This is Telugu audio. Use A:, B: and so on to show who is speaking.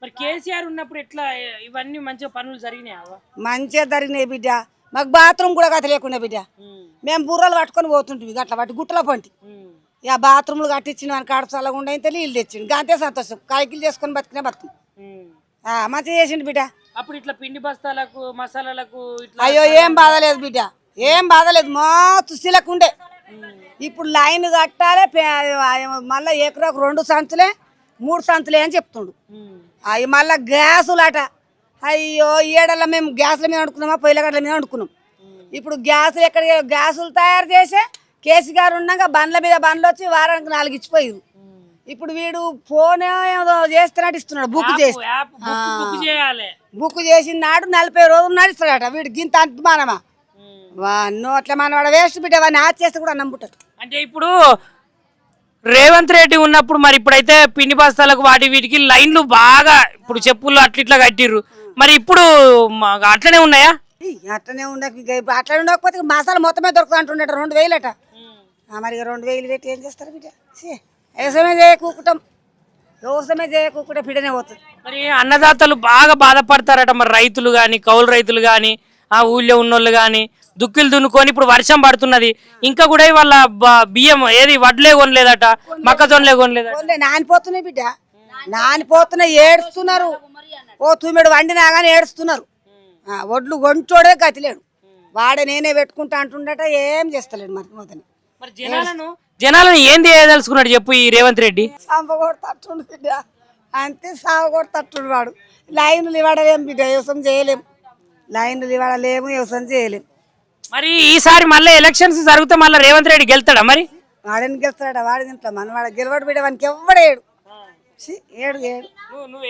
A: మరి కేసీఆర్ ఉన్నప్పుడు ఎట్లా ఇవన్నీ మంచిగా పనులు జరిగినాయా?
B: మంచిగా జరిగినాయి బిడ్డ. మాకు బాత్రూమ్ కూడా గత లేకుండా బిడ్డ. మేము బుర్రలు పట్టుకొని పోతుంటివి గట్ల పట్టి గుట్టల పంటి. ఇక బాత్రూమ్లు కట్టించిన వానికి కాడ చల్లకుండా అయితే నీళ్ళు తెచ్చిండు. అంతే సంతోషం. కాయకిలు చేసుకొని బతికినా బతుకు మంచిగా చేసిండు బిడ్డ.
A: అప్పుడు ఇట్లా పిండి బస్తాలకు మసాలాలకు
B: అయ్యో ఏం బాధలేదు బిడ్డ, ఏం బాధలేదు. మస్తు సిలకుండే. ఇప్పుడు లైన్ కట్టాలి మళ్ళీ ఎకరాకు 2 సంచులే 3 సంచులే అని చెప్తుండు. అవి మళ్ళీ గ్యాసులట. అయ్యో ఏడల్లో మేము గ్యాసుల మీద వండుకున్నామా పొయ్యిల గడ్డల మీద వండుకున్నాం. ఇప్పుడు గ్యాసులు ఎక్కడ గ్యాసులు తయారు చేసే కేసీఆర్ ఉన్నాక బండ్ల మీద బండ్లు వచ్చి వారానికి 4 ఇచ్చిపోయారు. ఇప్పుడు వీడు ఫోన్ ఏదో చేస్తున్నట్టు ఇస్తున్నాడు. బుక్ చేసిన నాడు 40 రోజులు నడుస్తాడట. వీడు గింత అంతమానమా నోట్ల మనవాడ వేస్ట్ బిడ్డ. వాడిని ఆచ చేస్తే కూడా నమ్ముతారు.
A: అంటే ఇప్పుడు రేవంత్ రెడ్డి ఉన్నప్పుడు మరి ఇప్పుడైతే పిండి బస్తాలకు వాటి వీటికి లైన్లు బాగా ఇప్పుడు చెప్పులు అట్లా కట్టిర్రు. మరి ఇప్పుడు అట్లనే ఉన్నాయా?
B: అట్లనే అట్లా ఉండకపోతే మసాలా మొత్తమే దొరుకుతా అంటుండట. 2000 అట. మరి 2000 పెట్టి ఏం చేస్తారు బిడ్డ? వ్యవసాయమే చేయకూకుంటాం. వ్యవసాయమే చేయకూకుంటే బిడ్డనే పోతుంది.
A: మరి అన్నదాతలు బాగా బాధపడతారట. మరి రైతులు కానీ కౌలు రైతులు కానీ ఆ ఊళ్ళో ఉన్నోళ్ళు కానీ దుక్కులు దున్నుకొని ఇప్పుడు వర్షం పడుతున్నది. ఇంకా కూడా వాళ్ళ బియ్యం ఏది వడ్లే కొనలేదట, మొక్కజొన్నలే కొనలేదట.
B: నానిపోతున్నాయి బిడ్డ, నానిపోతున్నాయి. ఏడుస్తున్నారు. ఓ తుమ్మిడు వండినా కానీ ఏడుస్తున్నారు. వడ్లు కొంటోడే గతిలేడు. వాడే నేనే పెట్టుకుంటా అంటుండట. ఏం చేస్తలేడు మరి మొదలు.
A: మరి జనాలను ఏం చేయదలుచుకున్నాడు చెప్పు ఈ రేవంత్ రెడ్డి?
B: సాంబగొడతట్టుండు బిడ్డ, అంతే సాగొడతట్టుండు వాడు. లైన్లు ఇవ్వడమేం బిడ్డ, వ్యవసాయం చేయలేము. లైన్లు ఇవ్వడలేము, వ్యవసాయం చేయలేము.
A: మరి ఈసారి మళ్ళీ ఎలక్షన్స్ జరిగితే మళ్ళీ రేవంత్ రెడ్డి గెలుతాడా? మరి
B: వాడిని గెలుస్తాడా? వాడి ఇంట్లో మన వాడు గెలవాడు బిడ్డ. వానికి ఎవడేడు ఏడు ఏడు
A: నువ్వు